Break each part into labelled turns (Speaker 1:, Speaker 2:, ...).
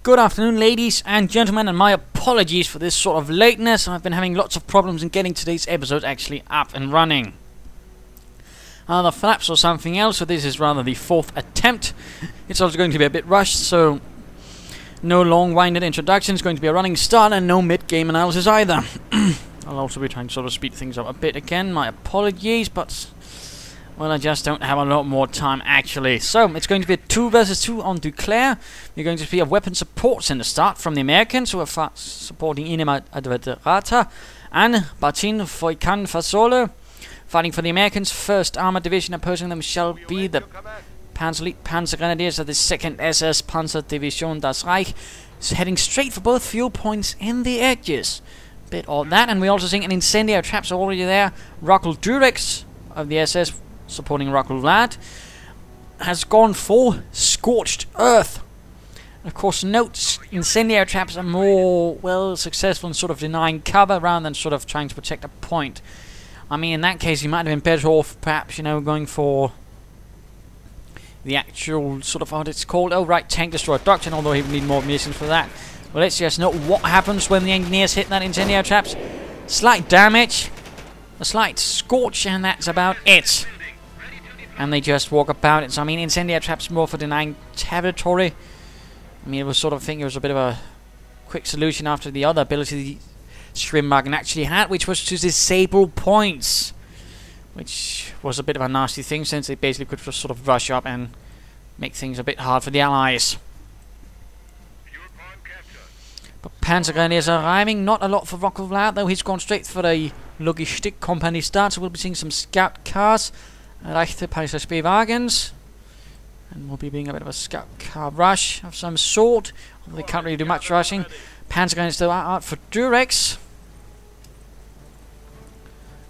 Speaker 1: Good afternoon, ladies and gentlemen, and my apologies for this sort of lateness. I've been having lots of problems in getting today's episode actually up and running. The flaps or something else, so this is rather the fourth attempt. It's also going to be a bit rushed, so no long-winded introduction. It's going to be a running start and no mid-game analysis either. I'll also be trying to sort of speed things up a bit again. My apologies, but well, I just don't have a lot more time actually. So it's going to be a 2 versus 2 on Ducclair. We're going to see a weapon supports in the start from the Americans, who are supporting Inimata and Bastin Fasole. Fighting for the Americans, 1st Armoured Division. Opposing them shall be the Panzer Grenadiers of the 2nd SS Panzer Division Das Reich. It's heading straight for both fuel points in the edges. Bit odd that, and we're also seeing an incendiary traps already there. Durex of the SS supporting Vlad has gone for Scorched Earth. And of course, note incendiary traps are more, well, successful in sort of denying cover rather than sort of trying to protect a point. I mean, in that case, you might have been better off, perhaps, you know, going for the actual sort of what it's called. Oh, right, tank destroyer doctrine, although he would need more munitions for that. Well, let's just note what happens when the engineers hit that incendiary traps. Slight damage, a slight scorch, and that's about it. And they just walk about it. So, I mean, incendiary traps more for denying territory. I mean, it was sort of thinking it was a bit of a quick solution after the other ability the Schwimmwagen actually had, which was to disable points. Which was a bit of a nasty thing, since they basically could just sort of rush up and make things a bit hard for the Allies. But Panzer Grenadiers are arriving. Not a lot for Vlad, though. He's gone straight for a Logistik Company start, so we'll be seeing some scout cars. Leichte Panzer Spearwagens, and we'll be being a bit of a scout car rush of some sort. Although they can't really do much rushing. Panzer Grenadiers still out for Durex,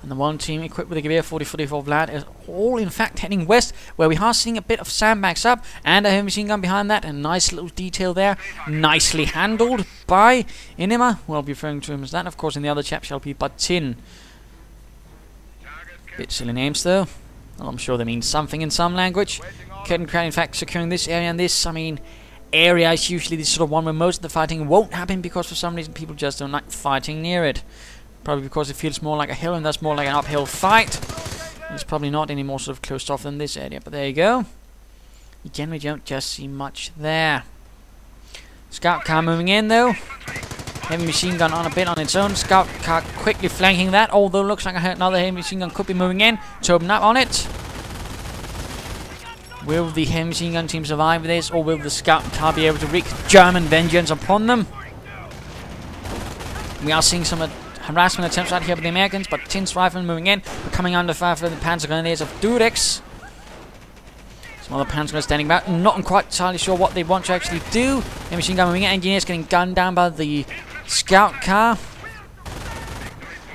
Speaker 1: and the one team equipped with a Gewehr 4044 Vlad is all in fact heading west, where we are seeing a bit of sandbags up and a heavy machine gun behind that. A nice little detail there, nicely handled by Inimata. We'll be referring to him as that. Of course, in the other chap shall be Bastin. Bit silly names though. Well, I'm sure they mean something in some language. Curtain crowd, in fact, securing this area, and this, I mean, area is usually the sort of one where most of the fighting won't happen, because for some reason people just don't like fighting near it. Probably because it feels more like a hill, and that's more like an uphill fight. It's probably not any more sort of closed off than this area, but there you go. You generally don't just see much there. Scout car moving in though. Heavy machine gun on a bit on its own. Scout car quickly flanking that, although looks like another heavy machine gun could be moving in to open up on it. Will the heavy machine gun team survive this, or will the scout car be able to wreak German vengeance upon them? We are seeing some harassment attempts out here by the Americans, but Tin's riflemen moving in, but coming under fire for the Panzer Grenadiers of Durex. Some other Panzer Grenadiers standing about, not quite entirely sure what they want to actually do. Heavy machine gun moving in, engineers getting gunned down by the scout car.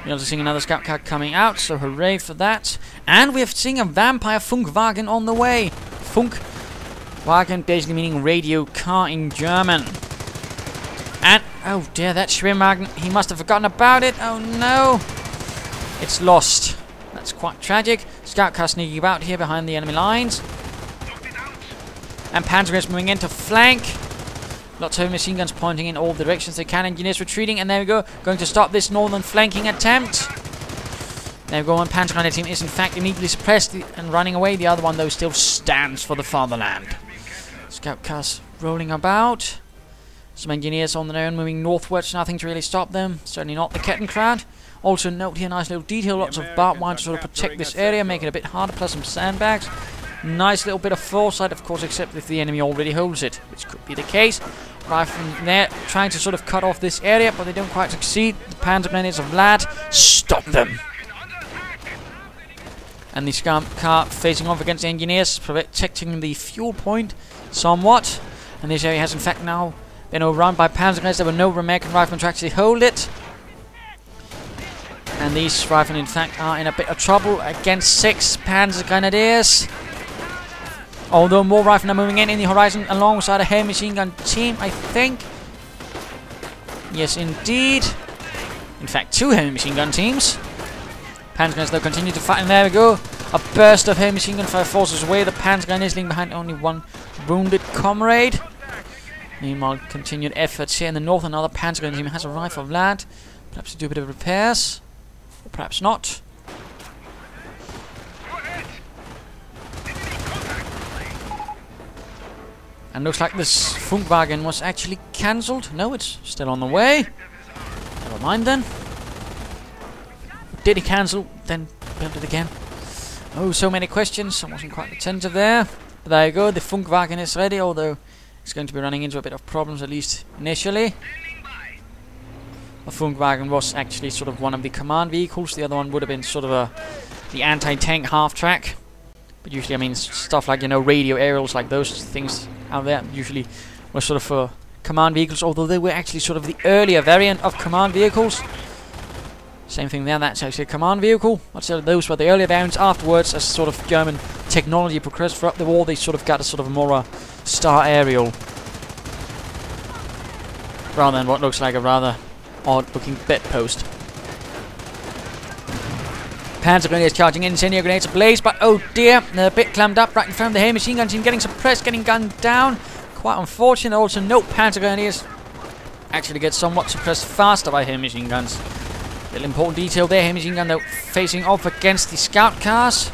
Speaker 1: We're also seeing another scout car coming out, so hooray for that. And we're seeing a vampire Funkwagen on the way. Funkwagen basically meaning radio car in German. And, oh dear, that Schwimmwagen, he must have forgotten about it. Oh no! It's lost. That's quite tragic. Scout car sneaking about here behind the enemy lines. And Panzer Grenadiers moving in to flank. Lots of heavy machine guns pointing in all directions they can. Engineers retreating, and there we go. Going to stop this northern flanking attempt. There we go. One Panzer Grenadier team is in fact immediately suppressed and running away. The other one, though, still stands for the fatherland. Scout cars rolling about. Some engineers on their own moving northwards. Nothing to really stop them. Certainly not the Kettenkrad. Also note here, nice little detail. Lots of barbed wire to sort of protect this area, make it a bit harder. Plus some sandbags. Nice little bit of foresight, of course, except if the enemy already holds it, which could be the case. Right from there, trying to sort of cut off this area, but they don't quite succeed. The Panzer Grenadiers of Vlad stop them. And the scout car facing off against the engineers, protecting the fuel point somewhat. And this area has in fact now been overrun by Panzer Grenadiers. There were no American riflemen to actually hold it. And these riflemen in fact are in a bit of trouble against 6 Panzer Grenadiers. Although more riflemen are moving in the horizon alongside a heavy machine gun team, I think. Yes, indeed. In fact, 2 heavy machine gun teams. Panzer Grenadiers, though, continue to fight, and there we go. A burst of heavy machine gun fire forces away. The Panzer Grenadiers leaving behind only 1 wounded comrade. Meanwhile, continued efforts here in the north. Another Panzer Grenadier team has arrived for Vlad. Perhaps to do a bit of repairs. Or perhaps not. And looks like this Funkwagen was actually cancelled. No, it's still on the way. Never mind then. Did he cancel? Then build it again. Oh, so many questions. I wasn't quite attentive there. But there you go. The Funkwagen is ready, although it's going to be running into a bit of problems, at least initially. The Funkwagen was actually sort of one of the command vehicles. The other one would have been sort of the anti-tank half-track. But usually, I mean, stuff like, you know, radio aerials, like those things out there, usually were sort of for command vehicles, although they were actually sort of the earlier variant of command vehicles. Same thing there, that's actually a command vehicle. Those were the earlier variants. Afterwards, as sort of German technology progressed throughout the war, they sort of got a sort of more star aerial, rather than what looks like a rather odd-looking bedpost. Panzer Grenadiers charging in, incendiary grenades ablaze, but oh dear, they're a bit clammed up right in front of the heavy machine gun team, getting suppressed, getting gunned down. Quite unfortunate. Also, no Panzer Grenadiers actually get somewhat suppressed faster by heavy machine guns. Little important detail there, heavy machine gun though facing off against the scout cars.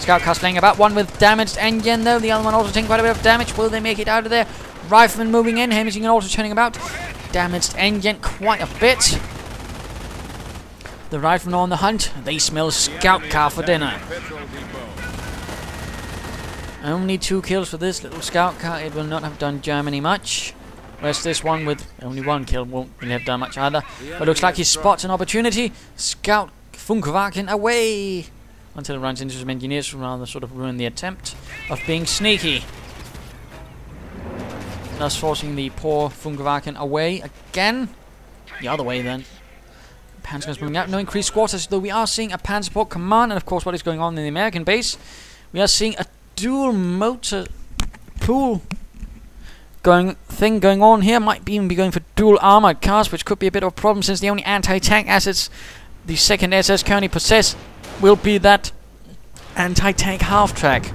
Speaker 1: Scout cars flying about, one with damaged engine though, the other one also taking quite a bit of damage. Will they make it out of there? Rifleman moving in, heavy machine gun also turning about. Damaged engine quite a bit. The riflemen on the hunt. They smell scout car for dinner. Only 2 kills for this little scout car. It will not have done Germany much. Whereas this one with only 1 kill won't really have done much either. But looks like he spots an opportunity. Scout Funkwagen away. Until it runs into some engineers who rather sort of ruin the attempt of being sneaky. Thus forcing the poor Funkwagen away again. The other way then. Panzer guns moving out, no increased squatters, though we are seeing a Panzer support command, and of course what is going on in the American base. We are seeing a dual motor pool going on here. Might even be going for dual armored cars, which could be a bit of a problem since the only anti-tank assets the 2nd SS currently possess will be that anti-tank half-track.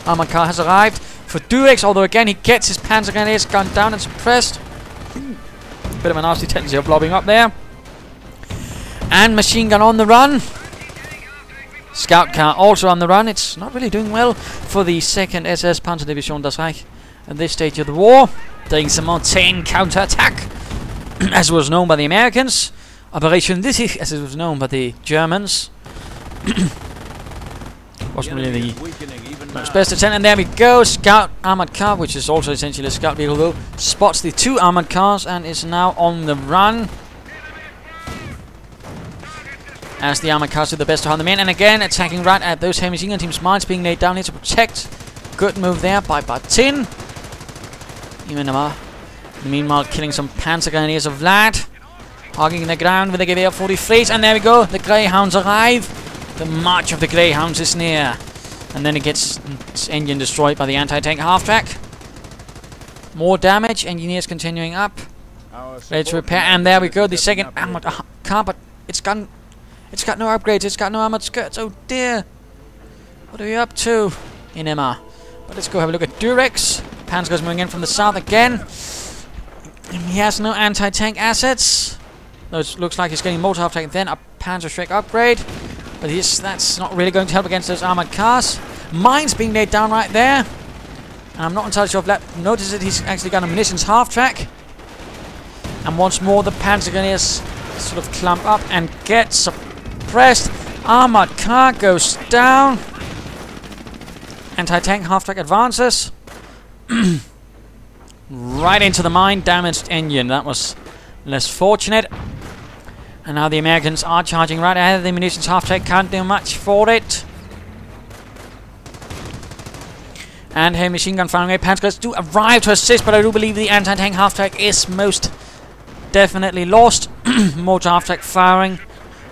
Speaker 1: Armored car has arrived for Durex, although again he gets his Panzer Grenadiers gunned down and suppressed. Bit of a nasty tendency of lobbing up there. And machine gun on the run. Scout car also on the run. It's not really doing well for the 2nd SS Panzer Division Das Reich at this stage of the war. Doing some more tank counter-attack, as was known by the Americans. Operation Lüttich, as it was known by the Germans. Wasn't really the most best attempt. And there we go. Scout armored car, which is also essentially a scout vehicle, though, spots the 2 armored cars and is now on the run. As the armored cars do the best to hunt them in, and again attacking right at those heavy machine gun teams' mines being laid down here to protect. Good move there by Bastin. Inimata, meanwhile, killing some Panzer Grenadiers of Vlad, hogging the ground with the Gewehr 43s, and there we go. The Greyhounds arrive. The march of the Greyhounds is near, and then it gets its engine destroyed by the anti-tank half-track. More damage. Engineers continuing up, ready to repair, and there we go. The 2nd armored car, but it's got no upgrades, it's got no armored skirts. Oh dear. What are you up to, Inimata? But let's go have a look at Durex. Panzer goes moving in from the south again. He has no anti-tank assets. Though it looks like he's getting motor half-tank, then a Panzer Shrek upgrade. But that's not really going to help against those armored cars. Mines being laid down right there. And I'm not entirely sure if Vlad noticed it. He's actually got a munitions half-track. And once more the Panzer Grenadiers sort of clump up and get suppressed. Armored car goes down. Anti-tank half-track advances. Right into the mine. Damaged engine. That was less fortunate. And now the Americans are charging right ahead. The munitions half-track can't do much for it. And heavy machine gun firing away. Panzers do arrive to assist, but I do believe the anti-tank half-track is most definitely lost. Motor half-track firing.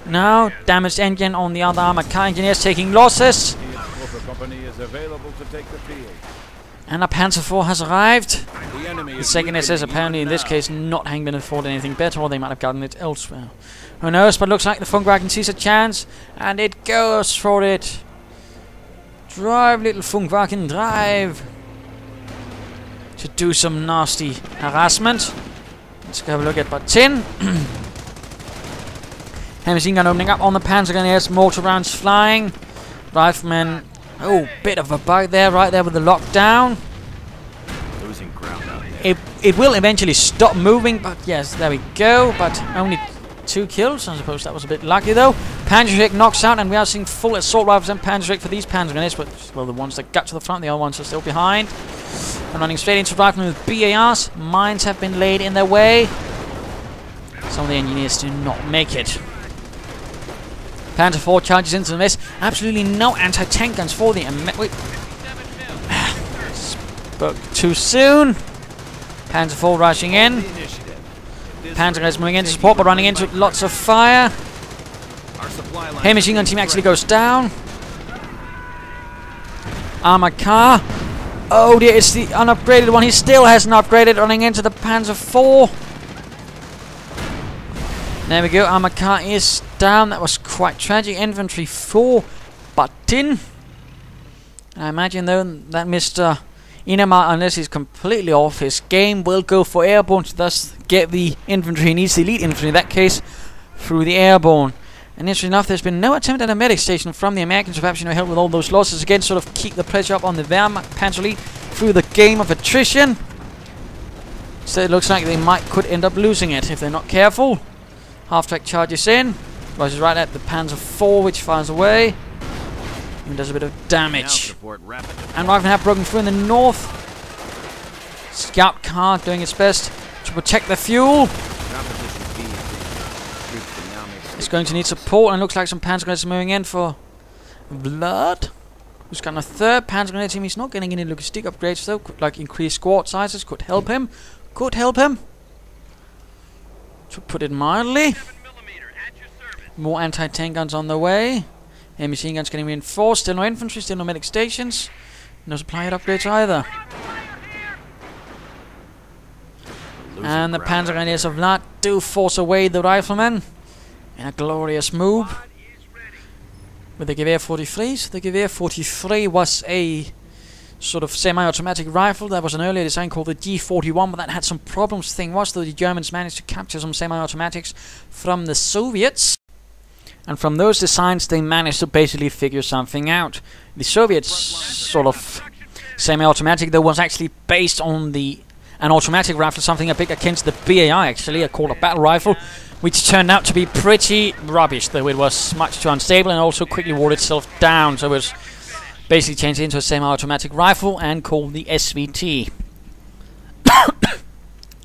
Speaker 1: Now, damaged engine on the other armored car. Engineers taking losses. And a Panzer IV has arrived. The 2nd SS apparently in this case not having been afforded anything better, or they might have gotten it elsewhere. Who knows, but looks like the Funkwagen sees a chance, and it goes for it. Drive, little Funkwagen, drive. to do some nasty harassment. Let's go have a look at Bastin. Heavy machine gun opening up on the Panzer Grenadiers, mortar rounds flying. Riflemen, oh, bit of a bug there, right there with the lockdown.
Speaker 2: Losing ground out there.
Speaker 1: It will eventually stop moving, but yes, there we go. But only 2 kills. I suppose that was a bit lucky though. Panzerschreck knocks out, and we are seeing full assault rifles and Panzerschreck for these Panzer Grenadiers. But well, the ones that got to the front, the other ones are still behind. And running straight into riflemen with BARs. Mines have been laid in their way. Some of the engineers do not make it. Panzer IV charges into the mess. Absolutely no anti-tank guns for the wait. Spoke too soon. Panzer IV rushing in. Panzer Grenadiers moving into support, but running into lots of fire. Heavy machine gun team actually goes down. Armored car. Oh dear, it's the unupgraded one. He still hasn't upgraded, running into the Panzer IV. There we go, armored car is down. That was quite tragic. Infantry 4, Bastin. I imagine though that Mr. Inimata, unless he's completely off his game, will go for airborne to thus get the infantry he needs, the elite infantry in that case, through the airborne. And interesting enough, there's been no attempt at a medic station from the Americans, perhaps help with all those losses again, sort of keep the pressure up on the Wehrmacht Panzer Elite through the game of attrition. So it looks like they could end up losing it if they're not careful. Half-track charges in, rushes right at the Panzer IV, which fires away and does a bit of damage. And Riflemen have broken through in the north. Scout car doing its best to protect the fuel. It's going to need support, and looks like some Panzer Grenadiers are moving in for Vlad, who's got a 3rd Panzer Grenadier team. He's not getting any logistic upgrades though. Could like increase squad sizes, could help him. To put it mildly. More anti-tank guns on the way. Heavy machine guns getting reinforced. Still no infantry, still no medic stations. No supply upgrades either. And the Panzer Grenadiers of Vlad do force away the riflemen in a glorious move with the Gewehr 43s. The Gewehr 43 was a sort of semi-automatic rifle. There was an earlier design called the G41, but that had some problems. The thing was, though, the Germans managed to capture some semi-automatics from the Soviets, and from those designs they managed to basically figure something out. The Soviets sort of semi-automatic, though, was actually based on an automatic rifle, something a bit akin to the BAI, actually, called a battle rifle, which turned out to be pretty rubbish, though it was much too unstable and also quickly wore itself down. So it was basically changed into a semi-automatic rifle and called the SVT.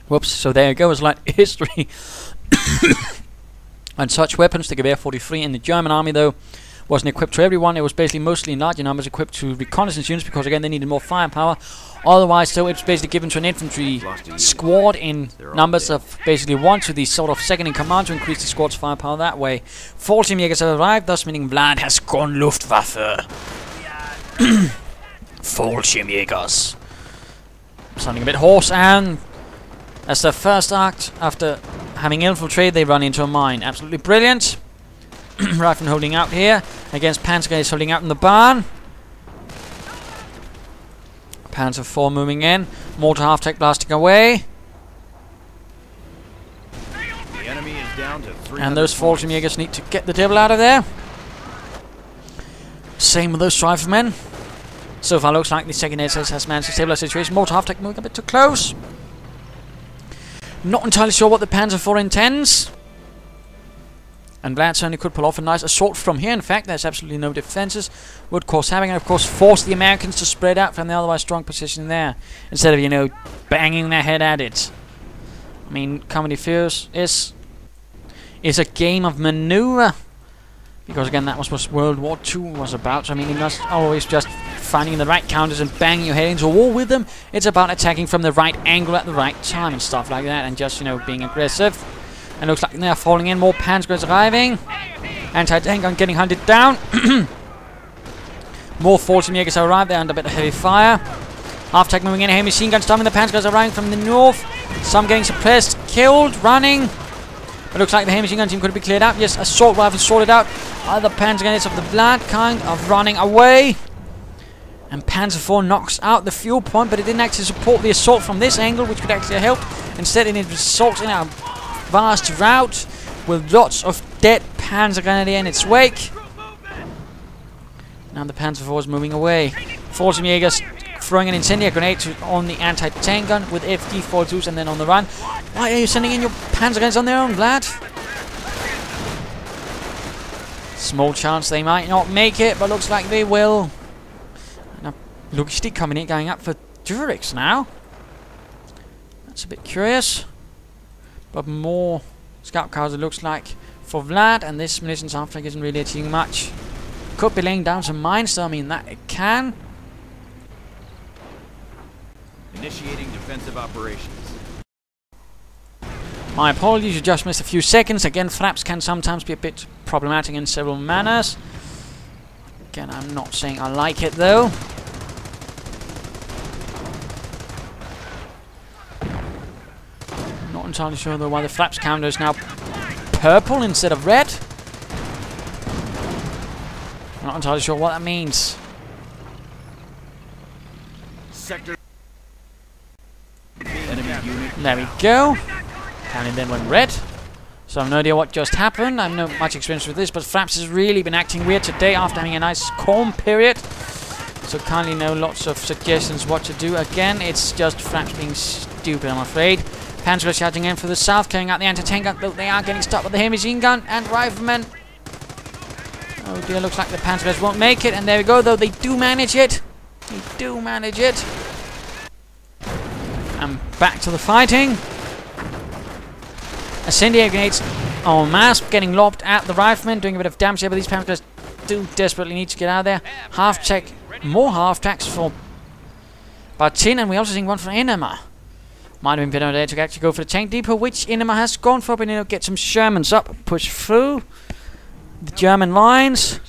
Speaker 1: Whoops, so there you go, it's like history. And such weapons, the Gewehr 43 in the German army, though, wasn't equipped to everyone. It was basically mostly in larger numbers equipped to reconnaissance units, because again they needed more firepower. Otherwise, so it's basically given to an infantry squad in numbers of basically 1 to the sort of second in command to increase the squad's firepower that way. 14 Jägers have arrived, thus meaning Vlad has gone Luftwaffe. Fallschirmjägers. Sounding a bit hoarse, and as their first act after having infiltrated, they run into a mine. Absolutely brilliant. Riflemen holding out here against Panzer Grenadiers holding out in the barn. Panzer IV moving in. Mortar half-tech blasting away.
Speaker 2: The enemy is down to 300
Speaker 1: and those Fallschirmjägers need to get the devil out of there. Same with those riflemen. So far looks like the second SS has managed to stabilize the situation. Mortar half-tech moving a bit too close. Not entirely sure what the Panzer IV intends. And Vlad certainly could pull off a nice assault from here. In fact, there's absolutely no defenses. Would cause havoc and of course force the Americans to spread out from the otherwise strong position there, instead of, you know, banging their head at it. I mean, Comedy Fears is a game of maneuver. Because again, that was what World War II was about. I mean, you're not always just finding the right counters and banging your head into a wall with them. It's about attacking from the right angle at the right time and stuff like that, and just, you know, being aggressive. And looks like they're falling in. More Panzers arriving. Anti-tank gun getting hunted down. More Fallschirmjägers arrive. They're under a bit of heavy fire. Half-tech moving in. Heavy machine gun storming. The Panzers arriving from the north. Some getting suppressed. Killed. Running. It looks like the heavy machine gun team could be cleared out. Yes, assault rifles sorted out. Other Panzer Grenadiers of the Vlad kind of running away. And Panzer IV knocks out the fuel point, but it didn't actually support the assault from this angle, which could actually help. Instead, it results in a vast rout with lots of dead Panzer Grenadier in its wake. Now the Panzer IV is moving away. Fallschirmjägers throwing an incendiary grenade on the anti-tank gun with FD-42s and then on the run. Why are you sending in your Panzer Grenadiers on their own, Vlad? Small chance they might not make it, but looks like they will. And a logistic coming in, going up for Durex now. That's a bit curious. But more scout cars, it looks like, for Vlad, and this munitions after isn't really achieving much. Could be laying down some mines, so I mean that it can.
Speaker 2: Initiating defensive operations.
Speaker 1: My apologies, you just missed a few seconds. Again, fraps can sometimes be a bit problematic in several manners. Again, I'm not saying I like it though. Not entirely sure though why the flaps counter is now purple instead of red. Not entirely sure what that means.
Speaker 2: Sector. Enemy unit.
Speaker 1: There we go. And it then went red. So I have no idea what just happened. I have no much experience with this, but Fraps has really been acting weird today after having a nice calm period. So kindly know lots of suggestions what to do. Again, it's just Fraps being stupid, I'm afraid. Panzer shouting in for the south, carrying out the anti-tank gun, though they are getting stuck with the heavy machine gun and riflemen. Oh dear, looks like the Panzers won't make it, and there we go, though they do manage it. They do manage it. And back to the fighting. Incendiary grenades en masse getting lobbed at the riflemen, doing a bit of damage here, but these Panzers do desperately need to get out of there. Half-track, more half-tracks for Bastin, and we also seeing one for Inimata. Might have been better there to actually go for the tank depot, which Inimata has gone for, but get some Shermans up, push through the German lines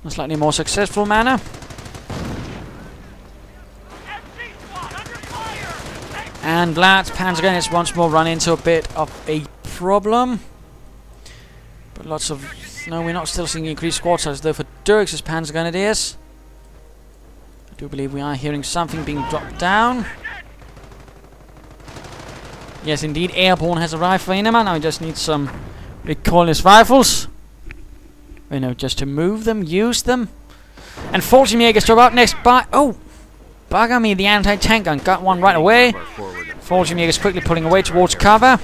Speaker 1: in a slightly more successful manner. And Vlad's Panzer Grenadiers once more run into a bit of a problem. But lots of... No, we're not still seeing increased squad size though for Durex's Panzer Grenadiers. I do believe we are hearing something being dropped down. Yes, indeed, Airborne has arrived for Inimata. Now we just need some recoilless rifles. You know, just to move them, use them. And Fallschirmjägers drove out next by... Oh! Bugger me, the anti-tank gun got one right away. Fallschirmjägers quickly pulling away towards cover.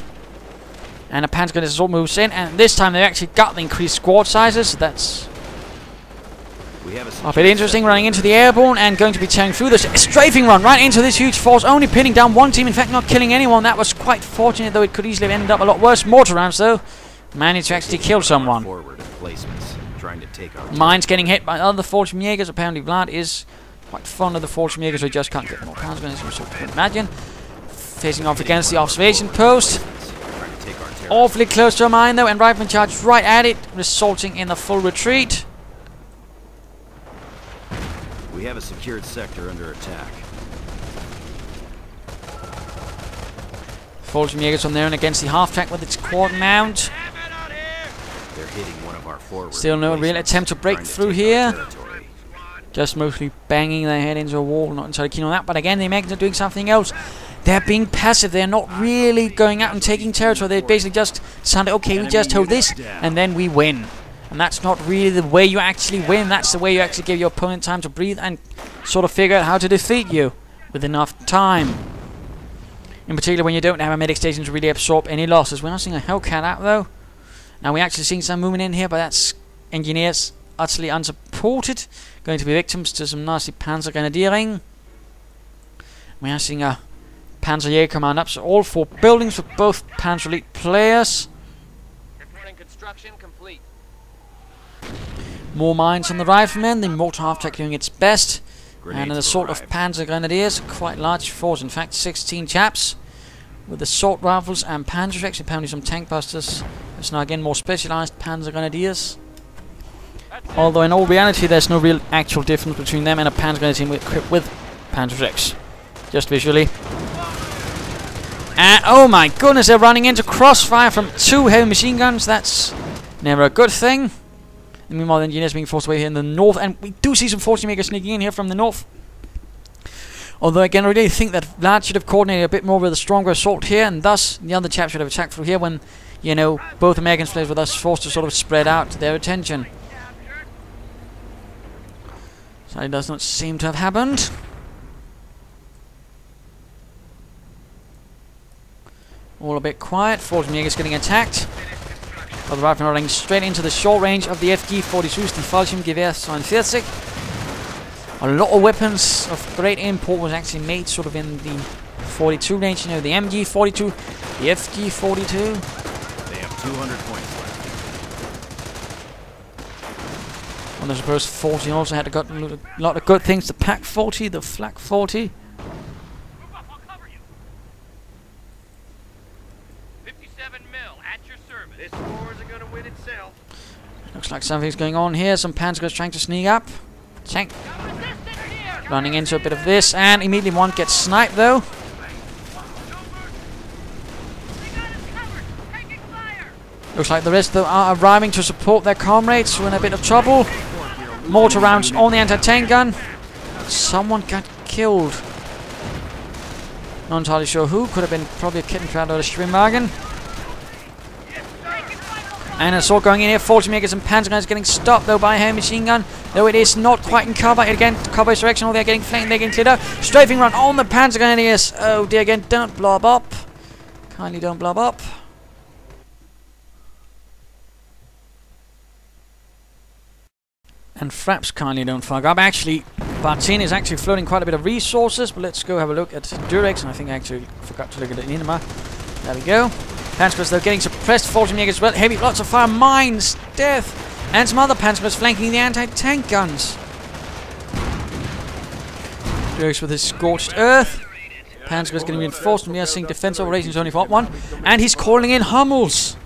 Speaker 1: And a Panzer Grenadier assault moves in. And this time they actually got the increased squad sizes. So that's a bit interesting, running into the Airborne and going to be tearing through this strafing run right into this huge force, only pinning down one team, in fact not killing anyone. That was quite fortunate, though it could easily have ended up a lot worse. Mortar rounds though managed to actually kill someone. Mines getting hit by other Fallschirmjägers. Apparently Vlad is quite fond of the Fallschirmjägers, so he just can't get more Panzer Grenadiers, so you can imagine. Facing off against the observation post. Awfully close to a mine though, and riflemen charged right at it, resulting in a full retreat.
Speaker 2: We have a secured sector under attack.
Speaker 1: Fallschirmjägers on their own against the half-track with its quad mount.
Speaker 2: They're hitting one of our forward.
Speaker 1: Still no real attempt to break through here. Just mostly banging their head into a wall. Not entirely keen on that, but again, the Americans are doing something else. They're being passive. They're not really going out and taking territory. They basically just decided, okay, we just hold this, and then we win. And that's not really the way you actually win. That's the way you actually give your opponent time to breathe and sort of figure out how to defeat you with enough time. In particular, when you don't have a medic station to really absorb any losses. We're not seeing a Hellcat out, though. Now, we're actually seeing some movement in here, but that's engineers utterly unsupported. Going to be victims to some nasty Panzer Grenadiering. We are seeing a Panzer Jäger command up, so all 4 buildings for both Panzer Elite players.
Speaker 3: Reporting construction complete.
Speaker 1: More mines on the riflemen, the mortar half-track doing its best. And an assault of Panzer Grenadiers, quite large force, in fact 16 chaps. With assault rifles and Panzer tracks, apparently some tank busters. There's now again more specialized Panzer Grenadiers. Although in all reality there's no real actual difference between them and a Panzer Grenadier team equipped with Panzer tracks. Just visually. And oh my goodness, they're running into crossfire from 2 heavy machine guns. That's never a good thing. And meanwhile, the engineers being forced away here in the north, and we do see some 40 makers sneaking in here from the north. Although again, I really think that Vlad should have coordinated a bit more with a stronger assault here, and thus the other chaps should have attacked through here when, you know, both American players were thus forced to sort of spread out their attention. So it does not seem to have happened. All a bit quiet. 40 Jägers getting attacked. But the riflemen running straight into the short range of the FG-42s, the Fallschirmgewehr 42. A lot of weapons of great import was actually made sort of in the 42 range. You know, the MG-42, the FG-42.
Speaker 2: They have 200 points left.
Speaker 1: And I suppose 40 also had got a lot of good things. The PaK-40, the Flak-40.
Speaker 3: This war isn't gonna win itself.
Speaker 1: Looks like something's going on here. Some Panzers trying to sneak up. Tank running into a bit of this, and immediately one gets sniped though. Looks like the rest of them are arriving to support their comrades who are in a bit of trouble. Mortar rounds on the anti-tank gun. Someone got killed. Not entirely sure who. Could have been probably a kitten crowd or a Schwimmwagen. And an assault going in here. 40 Megers and Panzer guns getting stopped though by a heavy machine gun. Though it is not quite in cover. Again, cover's directional. They're getting flanked. They're getting cleared out. Strafing run on the Panzer gun. Yes. Oh dear. Again, don't blob up. Kindly don't blob up. And Fraps kindly don't fuck up. Actually, Bastin is actually floating quite a bit of resources. But let's go have a look at Durex. And I think I actually forgot to look at the Inimata. There we go. Panzers though getting suppressed. 40 Jägers as well. Heavy, lots of fire, mines, death, and some other Panzers flanking the anti-tank guns. Durex with his scorched earth. Panzer is getting reinforced, and we are seeing defense operations only for one. And he's calling in Hummels.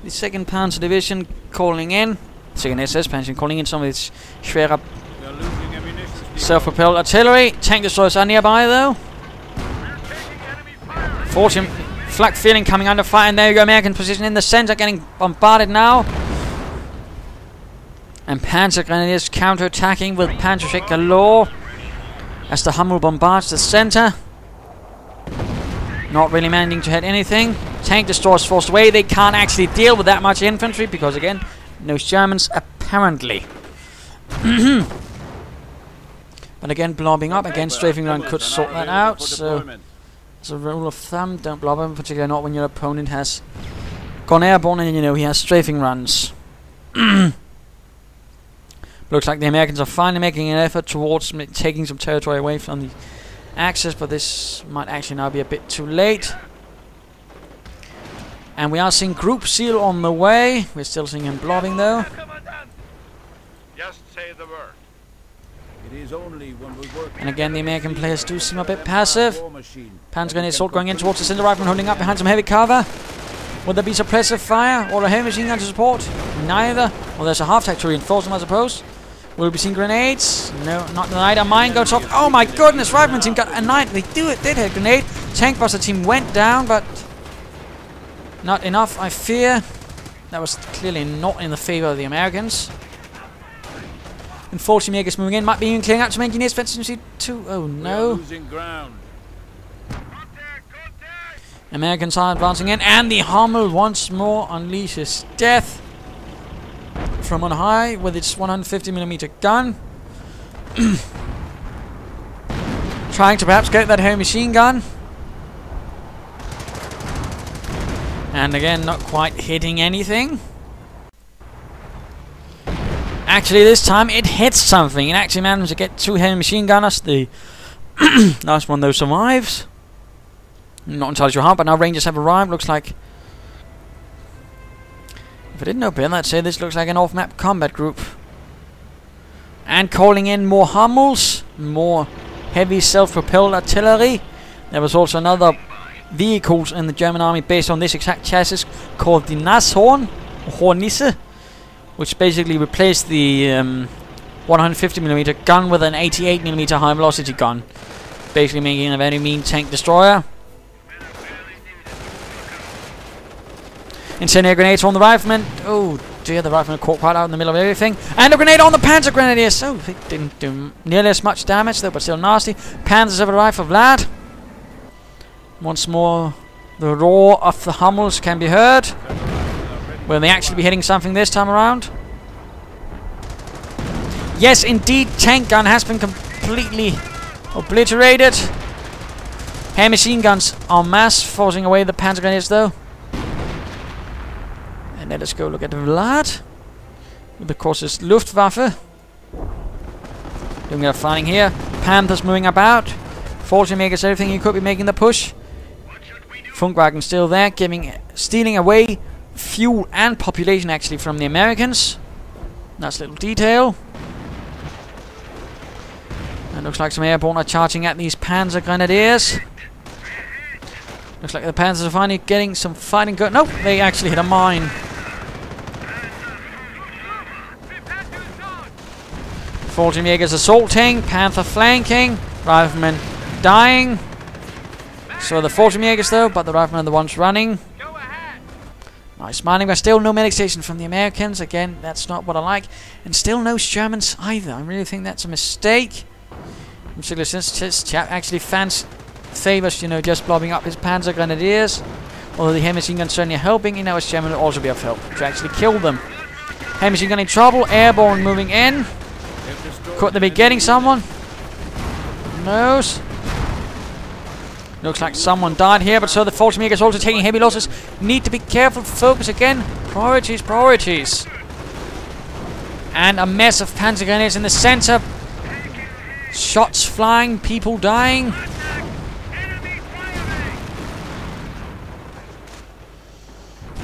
Speaker 1: The 2nd Panzer Division calling in. 2nd SS Panzer calling in some of its schwerer self-propelled artillery. Tank destroyers are nearby though. 40 Flak feeling coming under fire, and there you go, American position in the center, getting bombarded now. And Panzer Grenadiers counter-attacking with Panzerschreck galore as the Hummel bombards the center. Not really managing to hit anything. Tank destroyers forced away. They can't actually deal with that much infantry because, again, no Germans apparently. But again, blobbing up. Again, strafing run could sort that out. So, as a rule of thumb, don't blob him, particularly not when your opponent has gone airborne and you know he has strafing runs. Looks like the Americans are finally making an effort towards taking some territory away from the Axis, but this might actually now be a bit too late. And we are seeing Group Seal on the way. We're still seeing him blobbing though.
Speaker 3: Just say the word.
Speaker 1: And again, the American players do seem a bit passive. Panzer Grenadier assault going in towards the center, rifleman holding up behind some heavy cover. Would there be suppressive fire or a heavy machine gun to support? Neither. Well, there's a half-tack to reinforce them, I suppose. Will we be seeing grenades? No, not tonight. A mine goes off. Oh my goodness, rifleman team got a night. They did hit a grenade. Tank buster team went down, but not enough, I fear. That was clearly not in the favor of the Americans. And 40 Jägers moving in, might be even clearing out some engineers. Fences too. Oh no. Americans are advancing in, and the Hummel once more unleashes death from on high with its 150mm gun. Trying to perhaps get that heavy machine gun. And again, not quite hitting anything. Actually, this time it hits something. It actually managed to get 2 heavy machine gunners. The last one, though, survives. Not entirely sure how, but now Rangers have arrived. Looks like... If I didn't know better, I'd say this looks like an off-map combat group. And calling in more Hummels, more heavy self-propelled artillery. There was also another vehicles in the German army based on this exact chassis called the Nashorn, or Hornisse, which basically replaced the 150mm gun with an 88mm high-velocity gun, basically making a very mean tank destroyer. Incendiary grenades on the riflemen. Oh dear, the rifleman caught quite out in the middle of everything. And a grenade on the Panzer Grenadiers! So it didn't do nearly as much damage though, but still nasty. Panzers have arrived for Vlad. Once more, the roar of the Hummels can be heard. Will they actually be hitting something this time around? Yes, indeed, tank gun has been completely obliterated. Heavy machine guns en masse, forcing away the Panzer Grenadiers though. And let us go look at Vlad. With of course his Luftwaffe. Doing their fighting here. Panthers moving about. Fortune makers everything he could be making the push. Funkwagen still there, stealing away fuel and population actually from the Americans. Nice little detail. And looks like some airborne are charging at these Panzer Grenadiers. Looks like the Panzers are finally getting some fighting going. Nope, they actually hit a mine. Jägers assaulting, Panther flanking, Riflemen dying. So the Jägers though, but the Riflemen are the ones running. Nice mining, but still no medic station from the Americans. Again, that's not what I like. And still no Germans either. I really think that's a mistake. Particularly since this chap actually favors, you know, just blobbing up his Panzer Grenadiers. Although the heavy machine gun certainly helping, you know, as German will also be of help to actually kill them. Heavy machine gun in trouble, airborne moving in. Could they be getting someone? Who knows? Looks like someone died here, but so the Jägers also taking heavy losses. Need to be careful, focus again. Priorities, priorities. And a mess of Panzer Grenadiers in the center. Shots flying, people dying.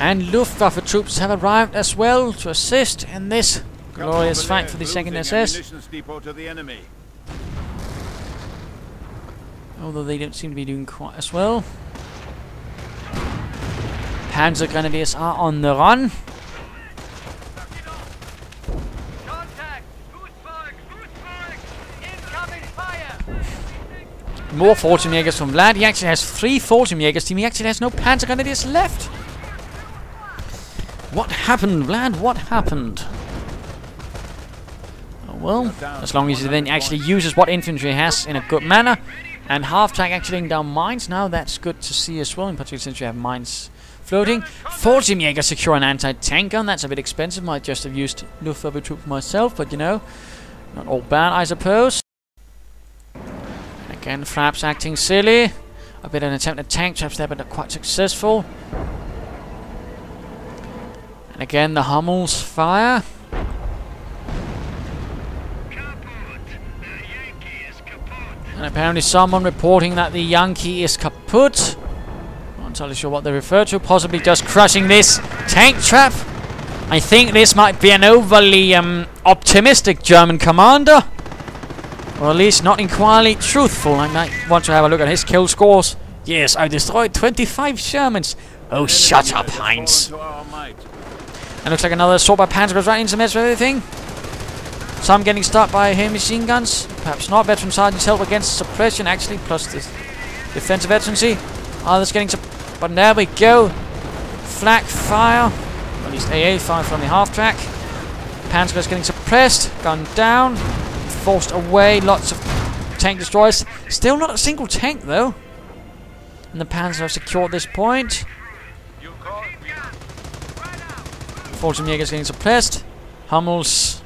Speaker 1: And Luftwaffe troops have arrived as well to assist in this glorious fight for the 2nd SS. Although they don't seem to be doing quite as well. Panzer Grenadiers are on the run. More Jägers from Vlad. He actually has 3 Jägers team. He actually has no Panzer Grenadiers left. What happened, Vlad? What happened? Oh well, as long as he then actually uses what infantry has in a good manner. And half-track actually laying down mines now, that's good to see as well, in particular since you have mines floating. Jäger secure an anti-tank gun, that's a bit expensive, might just have used Luftwaffe troop myself, but you know, not all bad I suppose. And again, Fraps acting silly. A bit of an attempt at tank traps there, but not quite successful. And again, the Hummels fire. And apparently someone reporting that the Yankee is kaput. Not entirely sure what they refer to. Possibly just crushing this tank trap. I think this might be an overly optimistic German commander. Or at least not entirely truthful. I might want to have a look at his kill scores. Yes, I destroyed 25 Germans. Oh, shut up, Heinz. And looks like another assault by Panzer goes right into the mess with everything. Some getting stuck by heavy machine guns. Perhaps not. Veteran sergeants help against suppression, actually, plus the defensive veterancy. Others getting but there we go. Flak fire. At least AA fire from the half-track. Panzer is getting suppressed. Gun down. Forced away. Lots of tank destroyers. Still not a single tank, though. And the Panzer have secured this point. Jägers getting suppressed. Hummels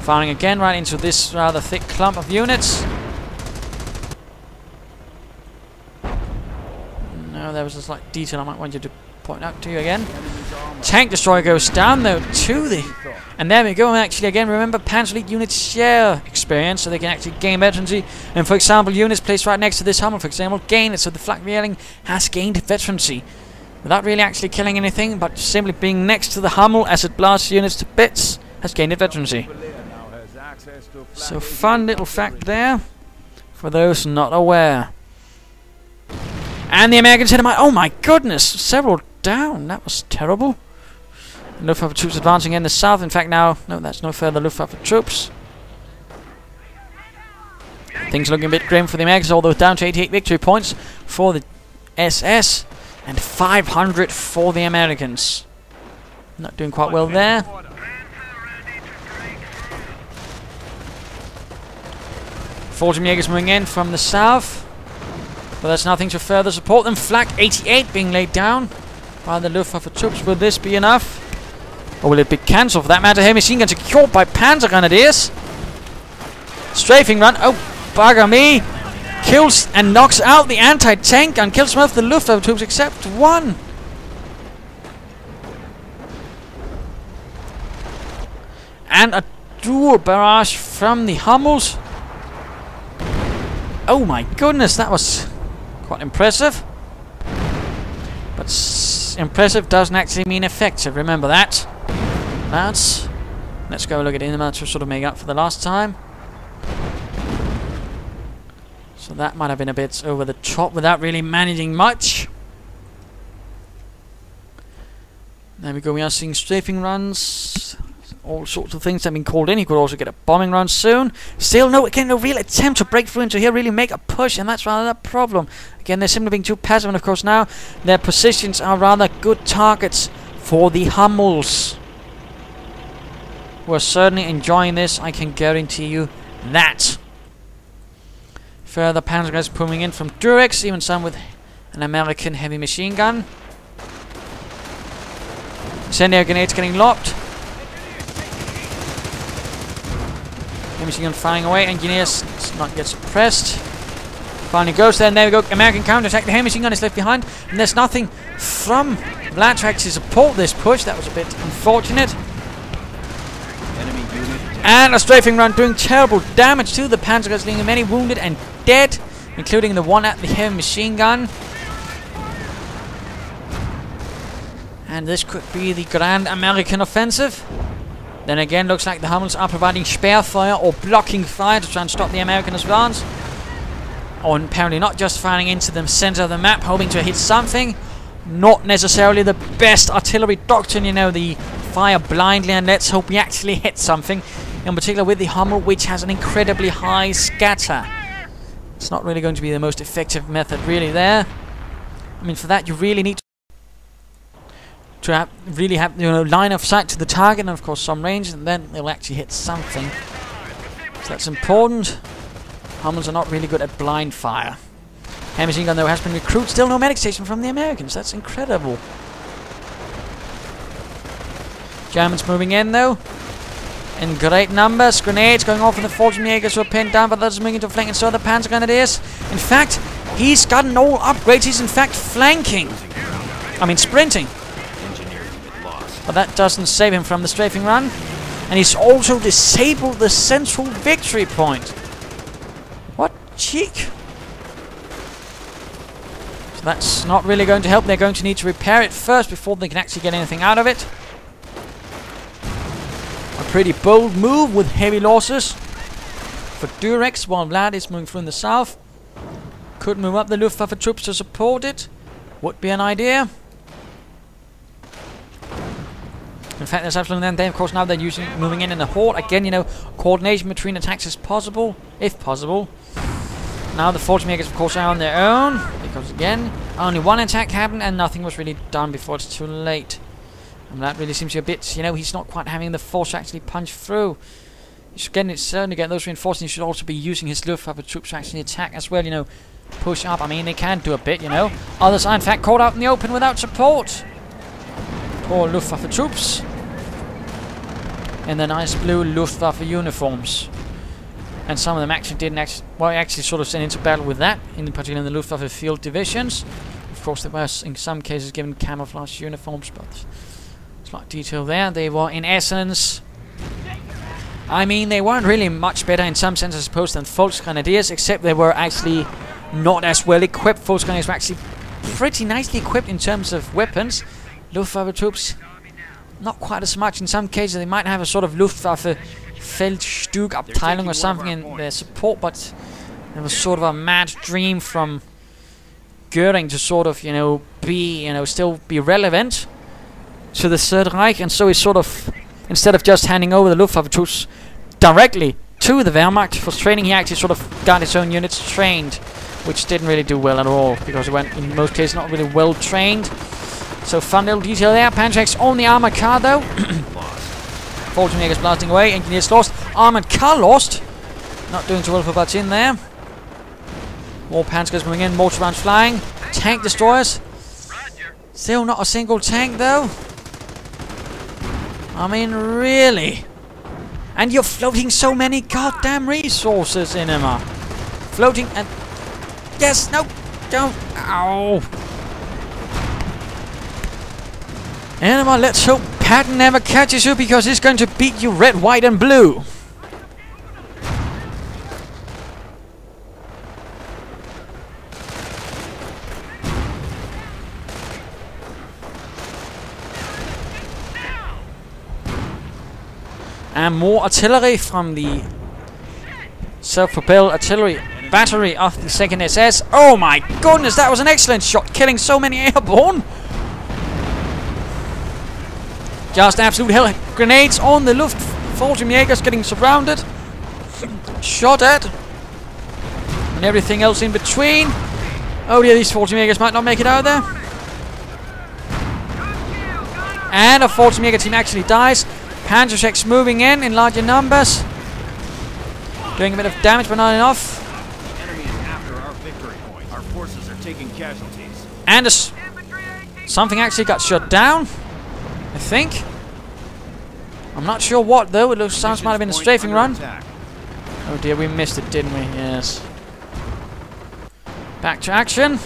Speaker 1: firing again right into this rather thick clump of units. No, there was a slight detail I might want you to point out to you again. Tank destroyer goes down though to the... And there we go, actually again, remember Panzer League units share experience, so they can actually gain veterancy. And for example, units placed right next to this Hummel, for example, gain it, so the Flak Reeling has gained veterancy. Without really actually killing anything, but simply being next to the Hummel as it blasts units to bits, has gained veterancy. So fun little fact there, for those not aware. And the Americans hit him. Oh my goodness, several down. That was terrible. Luftwaffe troops advancing in the south. In fact, now no, that's no further Luftwaffe troops. Things looking a bit grim for the Americans, although down to 88 victory points for the SS and 500 for the Americans. Not doing quite well there. Fallschirmjägers moving in from the south. But there's nothing to further support them. Flak 88 being laid down by the Luftwaffe troops. Will this be enough? Or will it be cancelled for that matter? Heavy machine guns secured by Panzer Grenadiers. Strafing run. Oh, bugger me. Kills and knocks out the anti-tank and kills most of the Luftwaffe troops except one. And a dual barrage from the Hummels. Oh my goodness, that was quite impressive. But impressive doesn't actually mean effective, remember that. Let's go look at Inimata to sort of make up for the last time. So that might have been a bit over the top without really managing much. There we go, we are seeing strafing runs. All sorts of things have been called in. He could also get a bombing run soon. Still no real attempt to break through into here, really make a push, and that's rather the problem. Again, they're simply being too passive, and of course now their positions are rather good targets for the Hummels. Who are certainly enjoying this, I can guarantee you that. Further Panzer guys pulling in from Durex, even some with an American heavy machine gun. Incendiary grenades getting lobbed. Machine gun firing away, engineers not yet suppressed. Finally goes there, and there we go. American counterattack. The heavy machine gun is left behind, and there's nothing from Vlad to actually support this push. That was a bit unfortunate.
Speaker 2: Enemy unit.
Speaker 1: And a strafing run doing terrible damage to the Panzer guns, leaving many wounded and dead, including the one at the heavy machine gun. And this could be the grand American offensive. Then again, looks like the Hummels are providing spare fire or blocking fire to try and stop the American advance. Or apparently not just firing into the center of the map, hoping to hit something. Not necessarily the best artillery doctrine, you know, the fire blindly and let's hope we actually hit something. In particular with the Hummel, which has an incredibly high scatter. It's not really going to be the most effective method really there. I mean, for that you really need to really have, you know, line of sight to the target and of course some range, and then they'll actually hit something. So that's important. Hummels are not really good at blind fire. Heavy machine gun though has been recruited. Still no medic station from the Americans. That's incredible. Germans moving in though in great numbers. Grenades going off in the Fallschirmjägers who are pinned down, but others moving into flank, and so are the Panzer Grenadiers. In fact, he's gotten all upgrades. He's in fact flanking. I mean sprinting. But that doesn't save him from the strafing run. And he's also disabled the central victory point. What cheek. So that's not really going to help. They're going to need to repair it first before they can actually get anything out of it. A pretty bold move with heavy losses for Durex, while Vlad is moving through in the south. Could move up the Luftwaffe troops to support it. Would be an idea. In fact, there's absolutely none there. Of course, now they're moving in a horde. Again, you know, coordination between attacks is possible, if possible. Now the Fallschirmjägers, of course, are on their own. Because, again, only one attack happened and nothing was really done before it's too late. And that really seems to be a bit, you know, he's not quite having the force to actually punch through. You should certainly get those reinforcements. You should also be using his Luftwaffe troops to actually attack as well, you know. Push up. I mean, they can do a bit, you know. Others are, in fact, caught out in the open without support. Poor Luftwaffe troops. In their nice blue Luftwaffe uniforms. And some of them actually actually sort of sent into battle with that, in particular in the Luftwaffe field divisions. Of course, they were in some cases given camouflage uniforms, but slight detail there. They were in essence, I mean, they weren't really much better in some sense, I suppose, than Volksgrenadiers, except they were actually not as well equipped. Volksgrenadiers were actually pretty nicely equipped in terms of weapons. Luftwaffe troops, not quite as much. In some cases, they might have a sort of Luftwaffe Feldstückabteilung or something in their support, but it was sort of a mad dream from Göring to sort of, you know, be, you know, still be relevant to the Third Reich, and so he sort of, instead of just handing over the Luftwaffe troops directly to the Wehrmacht for training, he actually sort of got his own units trained, which didn't really do well at all, because it went, in most cases, not really well trained. So fun little detail there. Panzerx on the armored car though. Fallschirmjägers blasting away. Engineers lost. Armored car lost. Not doing too well for Bastin there. More Panzers moving in, mortar rounds flying. Tank destroyers. Still not a single tank though. I mean, really? And you're floating so many goddamn resources, Inima. Floating and... Yes, no, don't. Ow. Inima, let's hope Patton never catches you because he's going to beat you red, white and blue. And more artillery from the self-propelled artillery battery of the 2nd SS. Oh my goodness, that was an excellent shot, killing so many airborne. Just absolute hell. Grenades on the Luftwaffe getting surrounded. Shot at. And everything else in between. Oh dear, these Luftwaffe might not make it out there. And a Luftwaffe team actually dies. Panzerschecks moving in larger numbers. Doing a bit of damage, but not enough.
Speaker 2: The enemy is after our victory point. Our forces are taking casualties.
Speaker 1: And something actually got shut down, I think. I'm not sure what though. It sounds might have been a strafing run. Oh dear, we missed it, didn't we? Yes. Back to action.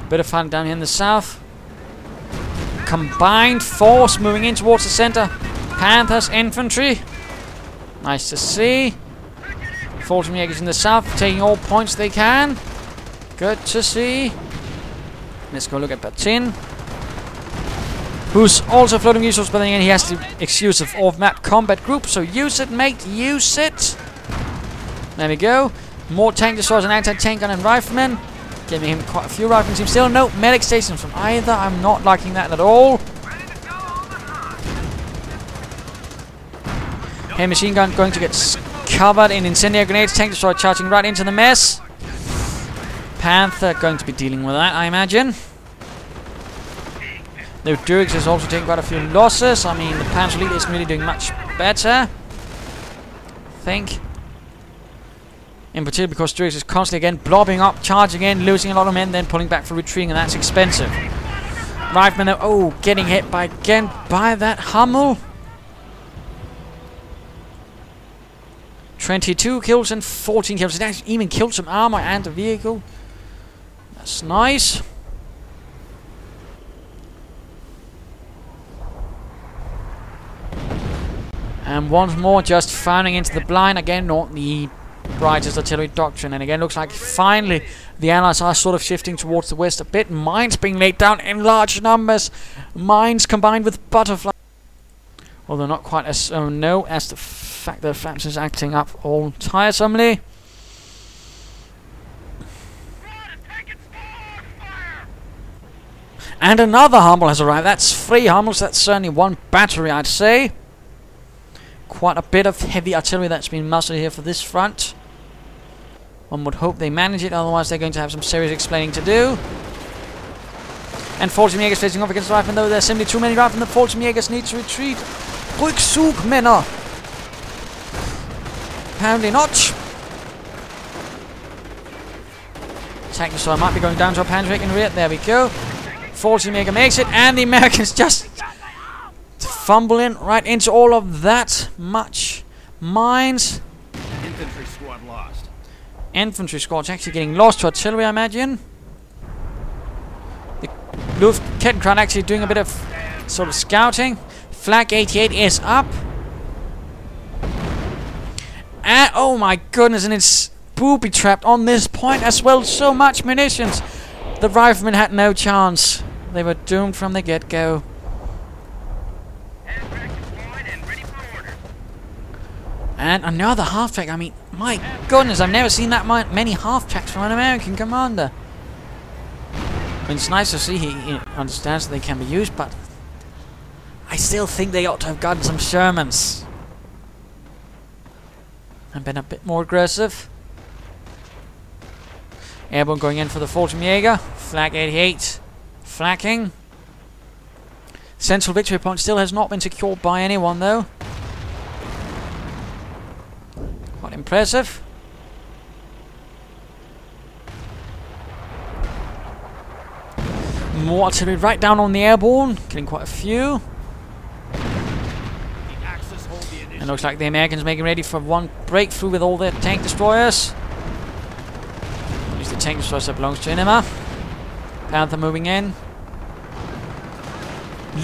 Speaker 1: Bit of fun down here in the south. Combined force moving in towards the center. Panthers, infantry. Nice to see. Volksjägers in the south taking all points they can. Good to see. Let's go look at Bastin, who's also floating resources, but then again he has the excuse of off-map combat group, so use it, mate, use it. There we go. More tank destroyers and anti-tank gun and riflemen. Giving him quite a few riflemen. Seems still no medic stations from either. I'm not liking that at all. Heavy machine gun going to get covered in incendiary grenades. Tank destroyer charging right into the mess. Panther going to be dealing with that, I imagine. The Durex is also taking quite a few losses. I mean, the Panzer Leader isn't really doing much better, I think. In particular because Durex is constantly again blobbing up, charging in, losing a lot of men, then pulling back for retreating, and that's expensive. Riflemen though, oh, getting hit by that Hummel. 22 kills and 14 kills. It actually even killed some armor and a vehicle. That's nice. And once more, just firing into the blind. Again, not the brightest artillery doctrine. And again, looks like finally the Allies are sort of shifting towards the west a bit. Mines being laid down in large numbers. Mines combined with butterfly. Although not quite as as the fact that France is acting up all tiresomely. And another Hummel has arrived. That's 3 Hummels. That's certainly 1 battery, I'd say. Quite a bit of heavy artillery that's been mustered here for this front. One would hope they manage it, otherwise they're going to have some serious explaining to do. And Volksjägers facing off against the riflemen, though there's simply too many riflemen. The Volksjägers need to retreat. Rückzug, Männer! Apparently not. Tank destroyer might be going down to a Panzer in rear. There we go. Volksjäger makes it, and the Americans just fumble in right into all of that much mines.
Speaker 2: Infantry squad lost.
Speaker 1: Infantry squad's actually getting lost to artillery, I imagine. The Luftwaffe actually doing a bit of sort of scouting. Flag 88 is up. And oh my goodness, and it's booby trapped on this point as well. So much munitions. The riflemen had no chance. They were doomed from the get-go. And another half-track. I mean, my goodness, I've never seen that many half-tracks from an American commander. I mean, it's nice to see he understands that they can be used, but I still think they ought to have gotten some Shermans and been a bit more aggressive. Airborne going in for the Volksjäger. Flag 88 flacking. Central victory point still has not been secured by anyone, though. impressive. More artillery right down on the airborne, killing quite a few. And looks like the Americans making ready for one breakthrough with all their tank destroyers. At least the tank destroyer that belongs to Inimata. Panther moving in.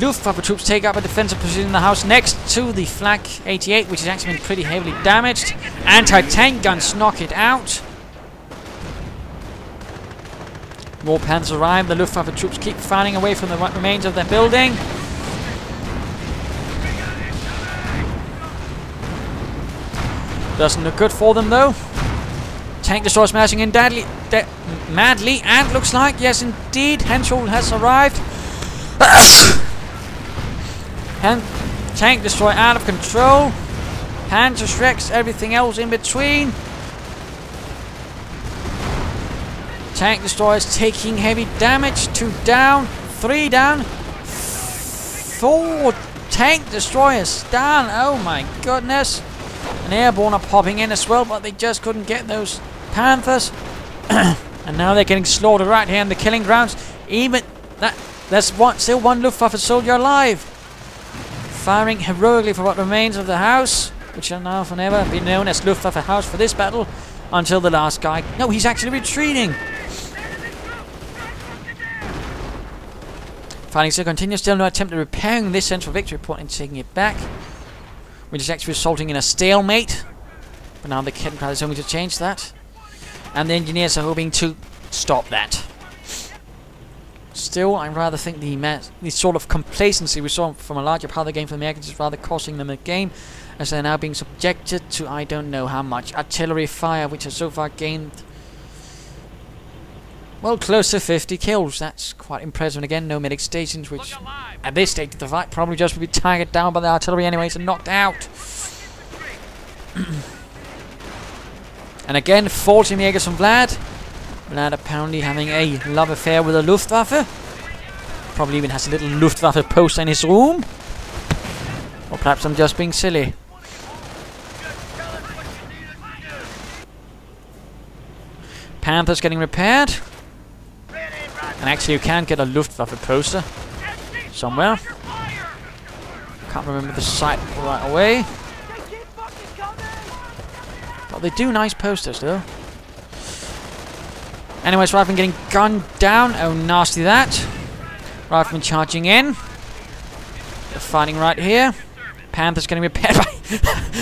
Speaker 1: Luftwaffe troops take up a defensive position in the house next to the Flak 88, which has actually been pretty heavily damaged. Anti-tank guns knock it out. More Panthers arrive. The Luftwaffe troops keep firing away from the remains of their building. Doesn't look good for them though. Tank destroyer smashing in madly, and looks like, yes indeed, Henschel has arrived. And tank destroyer out of control. Panzer Shreks, everything else in between. Tank destroyers taking heavy damage. 2 down, 3 down, 4 tank destroyers down. Oh my goodness. And airborne are popping in as well, but they just couldn't get those Panthers. And now they're getting slaughtered right here in the killing grounds. Even there's still one Luftwaffe soldier alive, firing heroically for what remains of the house, which shall now forever be known as Luftwaffe House for this battle, until the last guy. No, he's actually retreating. Fighting still continues. Still no attempt at repairing this central victory point and taking it back, which is actually resulting in a stalemate. But now the Kettenkrad is hoping to change that, and the engineers are hoping to stop that. Still, I rather think the sort of complacency we saw from a larger part of the game for the Americans is rather costing them a game, as they're now being subjected to I don't know how much artillery fire, which has so far gained, well, close to 50 kills. That's quite impressive. And again, no medic stations, which at this stage of the fight probably just would be targeted down by the artillery anyways and knocked out. And again, 14 Jägers from Vlad. Vlad apparently having a love affair with the Luftwaffe. Probably even has a little Luftwaffe poster in his room. Or perhaps I'm just being silly. Panthers getting repaired. And actually you can get a Luftwaffe poster somewhere. Can't remember the site right away. But they do nice posters though. Anyways, Rifleman getting gunned down. Oh, nasty that. Rifleman charging in. They're fighting right here. Panthers getting repaired by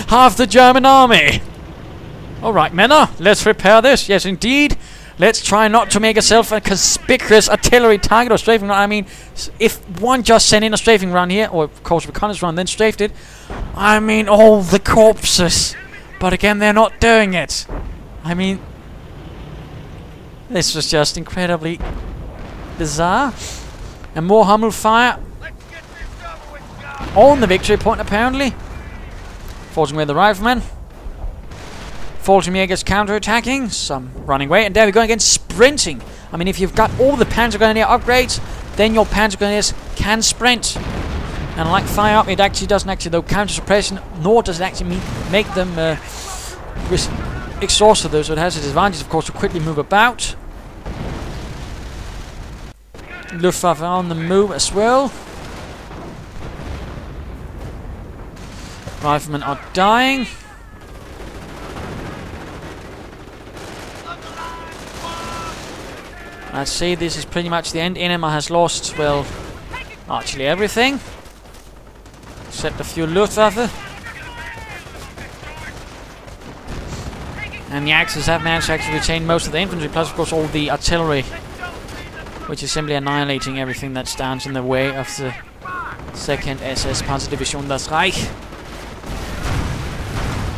Speaker 1: half the German army. Alright, Männer, let's repair this. Yes, indeed. Let's try not to make ourselves a conspicuous artillery target or strafing run. I mean, if one just sent in a strafing run here, or of course reconnaissance run, then strafed it, I mean, all the corpses. But again, they're not doing it. I mean, this was just incredibly bizarre. And more Hummel fire on the victory point, apparently. Forcing away the riflemen. Jägers counter-attacking. Some running away. And there we go again, sprinting. I mean, if you've got all the Panzer Grenadier upgrades, then your Panzer Grenadiers can sprint. And like fire up, it actually doesn't actually, though, counter-suppression, nor does it actually make them exhausted, though. So it has its advantage, of course, to quickly move about. Luftwaffe on the move as well. Riflemen are dying. Let's see, this is pretty much the end. Inimata has lost, well, actually everything. Except a few Luftwaffe. And the Axis have managed to actually retain most of the infantry, plus of course all the artillery, which is simply annihilating everything that stands in the way of the 2nd SS Panzer Division, das Reich.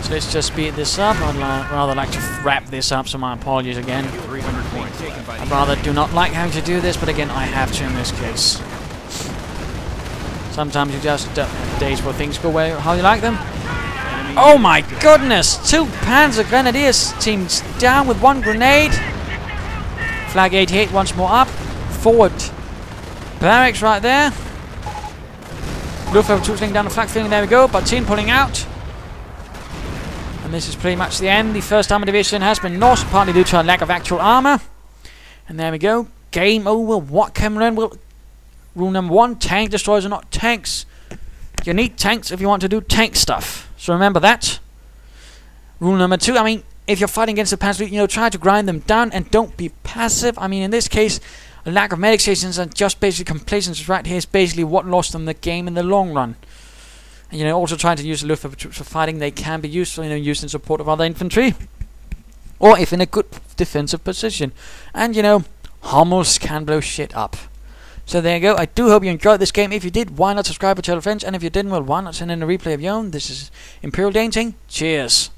Speaker 1: So let's just speed this up. I'd rather like to wrap this up, so my apologies again. I'd rather do not like having to do this, but again, I have to in this case. Sometimes you just have days where things go away how you like them. Oh my goodness! 2 Panzer Grenadiers teams down with 1 grenade. Flag 88 once more up. Forward barracks right there. Luftwaffe troops laying down the flag feeling, there we go. Batin pulling out. And And this is pretty much the end. The 1st Armoured Division has been lost, partly due to a lack of actual armour. And there we go. Game over. What can we learn? Well, rule number 1, tank destroyers are not tanks. You need tanks if you want to do tank stuff. So remember that. Rule number 2, I mean, if you're fighting against the Panzer, you know, try to grind them down and don't be passive. I mean, in this case, a lack of medic stations and just basically complacency right here is basically what lost them the game in the long run. And, you know, also trying to use the Luftwaffe troops for fighting, they can be useful, you know, used in support of other infantry. Or if in a good defensive position. And, you know, Armours can blow shit up. So there you go. I do hope you enjoyed this game. If you did, why not subscribe or tell your friends? And if you didn't, well, why not send in a replay of your own? This is Imperial Dating. Cheers.